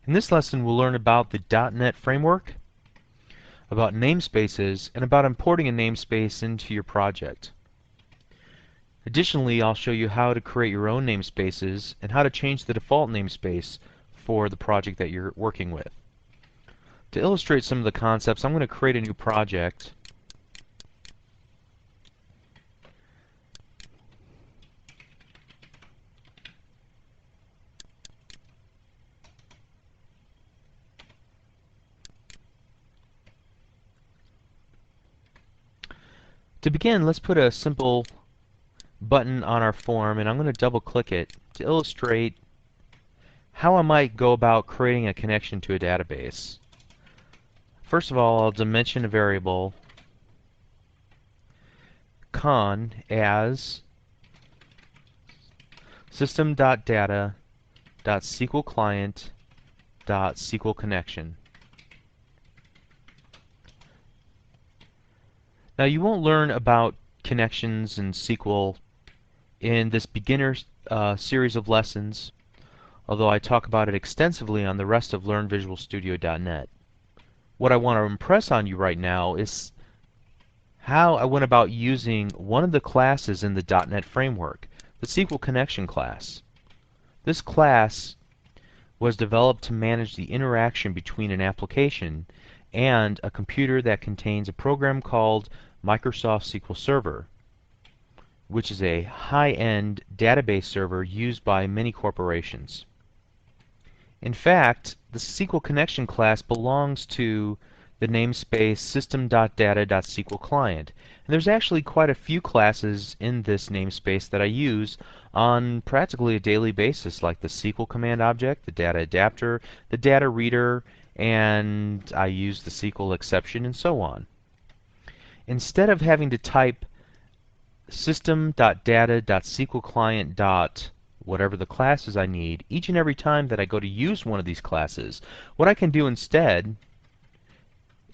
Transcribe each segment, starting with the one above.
In this lesson, we'll learn about the .NET framework, about namespaces, and about importing a namespace into your project. Additionally, I'll show you how to create your own namespaces and how to change the default namespace for the project that you're working with. To illustrate some of the concepts, I'm going to create a new project. To begin, let's put a simple button on our form, and I'm going to double click it to illustrate how I might go about creating a connection to a database. First of all, I'll dimension a variable con as system.data.sqlclient.sql connection. Now, you won't learn about connections in SQL in this beginner series of lessons, although I talk about it extensively on the rest of LearnVisualStudio.net. What I want to impress on you right now is how I went about using one of the classes in the .NET framework, the SQL connection class. This class was developed to manage the interaction between an application and a computer that contains a program called Microsoft SQL Server, which is a high-end database server used by many corporations. In fact, the SQL connection class belongs to the namespace system.data.sqlclient. And there's actually quite a few classes in this namespace that I use on practically a daily basis, like the SQL command object, the data adapter, the data reader, and I use the SQL exception, and so on. Instead of having to type system.data.sqlclient. Whatever the classes I need, each and every time that I go to use one of these classes, what I can do instead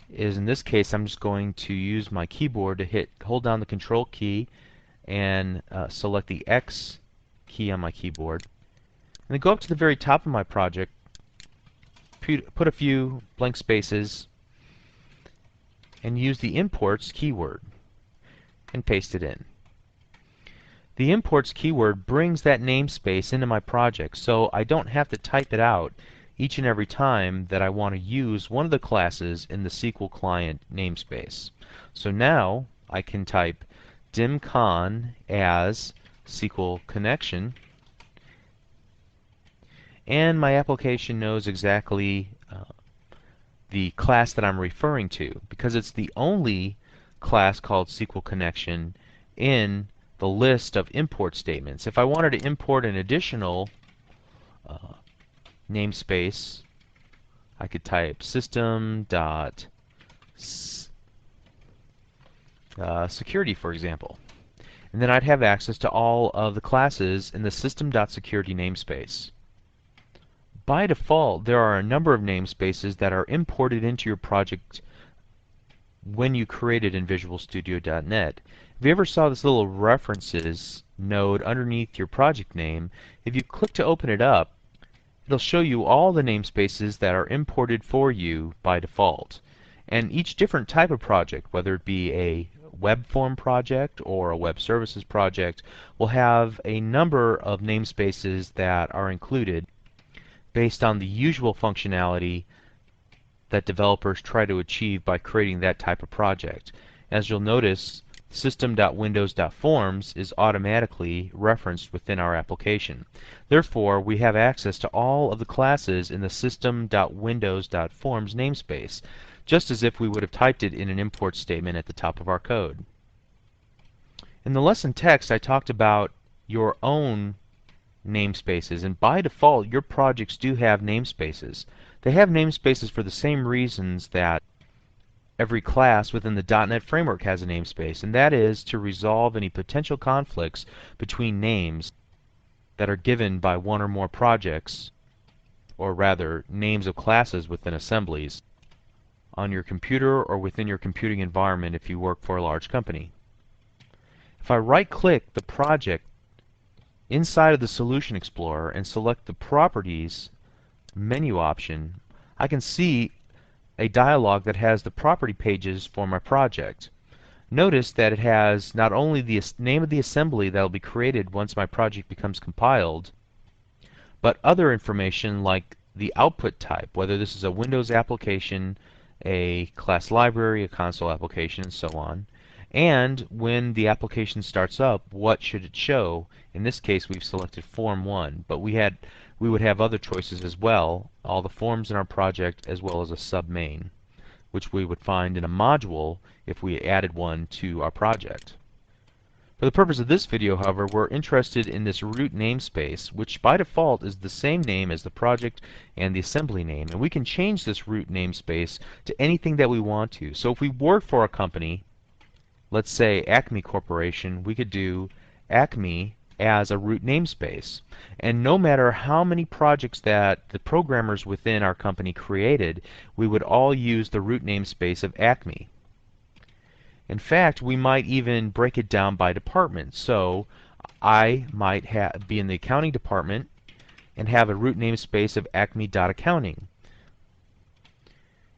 is, in this case, I'm just going to use my keyboard to hold down the Control key and select the X key on my keyboard, and then go up to the very top of my project, put a few blank spaces, and use the imports keyword and paste it in. The imports keyword brings that namespace into my project, so I don't have to type it out each and every time that I want to use one of the classes in the SQL client namespace. So now I can type dimcon as SQL connection, and my application knows exactly the class that I'm referring to, because it's the only class called SQL connection in the list of import statements. If I wanted to import an additional namespace, I could type system.security, for example, and then I'd have access to all of the classes in the system.security namespace. By default, there are a number of namespaces that are imported into your project when you create it in VisualStudio.net. If you ever saw this little references node underneath your project name, if you click to open it up, it'll show you all the namespaces that are imported for you by default. And each different type of project, whether it be a web form project or a web services project, will have a number of namespaces that are included based on the usual functionality that developers try to achieve by creating that type of project. As you'll notice, system.windows.forms is automatically referenced within our application. Therefore, we have access to all of the classes in the system.windows.forms namespace, just as if we would have typed it in an import statement at the top of our code. In the lesson text, I talked about your own namespaces, and by default, your projects do have namespaces. They have namespaces for the same reasons that every class within the .NET framework has a namespace, and that is to resolve any potential conflicts between names that are given by one or more projects, or rather, names of classes within assemblies, on your computer or within your computing environment if you work for a large company. If I right-click the project inside of the Solution Explorer and select the Properties menu option, I can see a dialog that has the property pages for my project. Notice that it has not only the name of the assembly that will be created once my project becomes compiled, but other information like the output type, whether this is a Windows application, a class library, a console application, and so on. And when the application starts up, what should it show? In this case, we've selected Form 1, but we would have other choices as well, all the forms in our project as well as a submain, which we would find in a module if we added one to our project. For the purpose of this video, however, we're interested in this root namespace, which by default is the same name as the project and the assembly name. And we can change this root namespace to anything that we want to. So if we work for a company, let's say Acme Corporation, we could do Acme as a root namespace. And no matter how many projects that the programmers within our company created, we would all use the root namespace of Acme. In fact, we might even break it down by department. So I might be in the accounting department and have a root namespace of acme.accounting.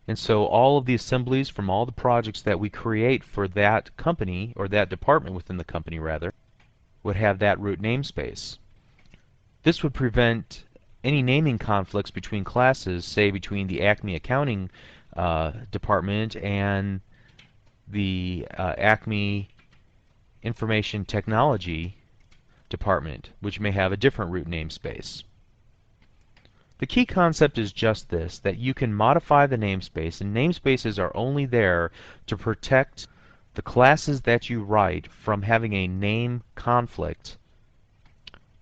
And so all of the assemblies from all the projects that we create for that company, or that department within the company rather, would have that root namespace. This would prevent any naming conflicts between classes, say between the Acme Accounting department and the Acme Information Technology department, which may have a different root namespace. The key concept is just this, that you can modify the namespace, and namespaces are only there to protect the classes that you write from having a name conflict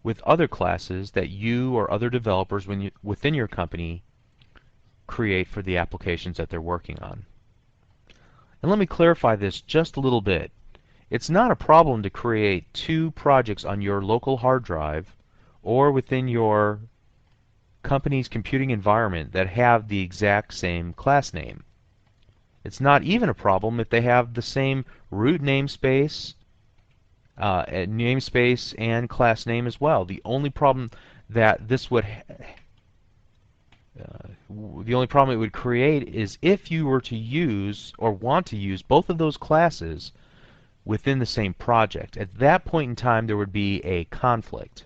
with other classes that you or other developers within your company create for the applications that they're working on. And let me clarify this just a little bit. It's not a problem to create two projects on your local hard drive or within your company's computing environment that have the exact same class name. It's not even a problem if they have the same root namespace, and class name as well. The only problem that this would the only problem it would create is if you were to use or want to use both of those classes within the same project. At that point in time, there would be a conflict.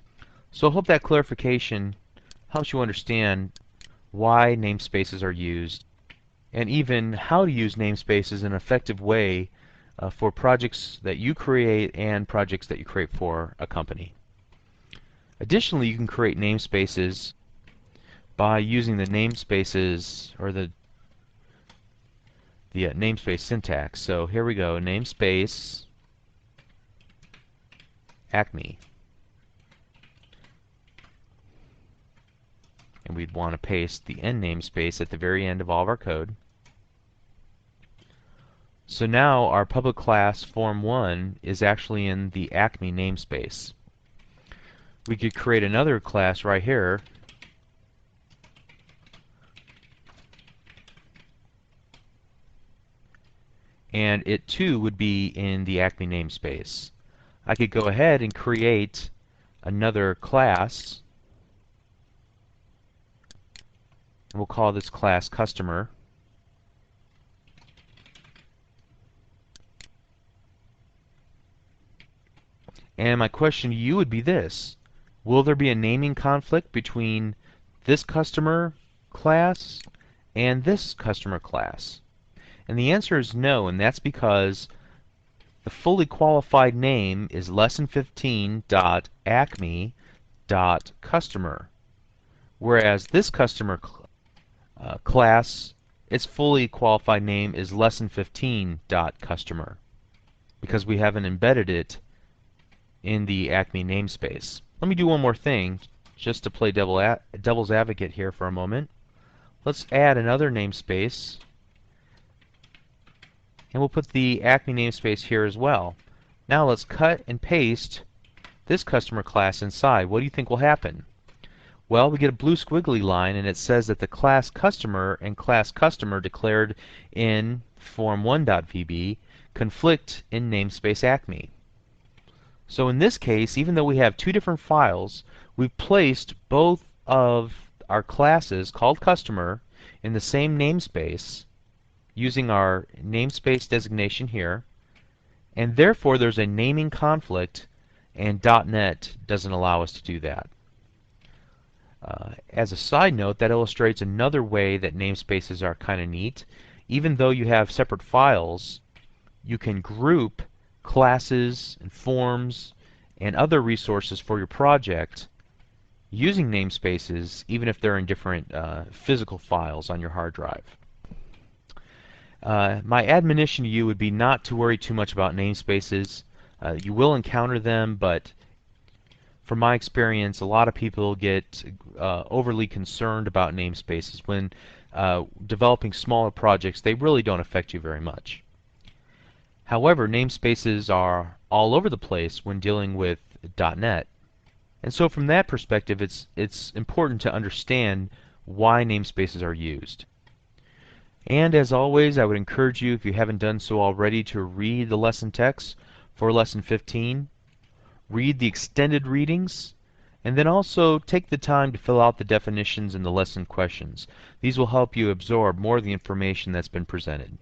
So I hope that clarification helps you understand why namespaces are used and even how to use namespaces in an effective way for projects that you create and projects that you create for a company. Additionally, you can create namespaces by using the namespaces or the namespace syntax. So here we go, namespace Acme. And we'd want to paste the end namespace at the very end of all of our code. So now our public class Form 1 is actually in the Acme namespace. We could create another class right here, and it too would be in the Acme namespace. I could go ahead and create another class, and we'll call this class Customer. And my question to you would be this: will there be a naming conflict between this customer class and this customer class? And the answer is no, and that's because the fully qualified name is lesson15.acme.customer, whereas this customer class, its fully qualified name is lesson15.customer, because we haven't embedded it in the Acme namespace. Let me do one more thing, just to play devil's advocate here for a moment. Let's add another namespace, and we'll put the Acme namespace here as well. Now let's cut and paste this customer class inside. What do you think will happen? Well, we get a blue squiggly line, and it says that the class customer and class customer declared in form1.vb conflict in namespace Acme. So in this case, even though we have two different files, we've placed both of our classes called customer in the same namespace using our namespace designation here, and therefore there's a naming conflict, and .NET doesn't allow us to do that. As a side note, that illustrates another way that namespaces are kind of neat. Even though you have separate files, you can group classes and forms and other resources for your project using namespaces, even if they're in different physical files on your hard drive. My admonition to you would be not to worry too much about namespaces. You will encounter them, but from my experience, a lot of people get overly concerned about namespaces. When developing smaller projects, they really don't affect you very much. However, namespaces are all over the place when dealing with .NET. And so from that perspective, it's important to understand why namespaces are used. And as always, I would encourage you, if you haven't done so already, to read the lesson text for Lesson 15. Read the extended readings, and then also take the time to fill out the definitions and the lesson questions. These will help you absorb more of the information that's been presented.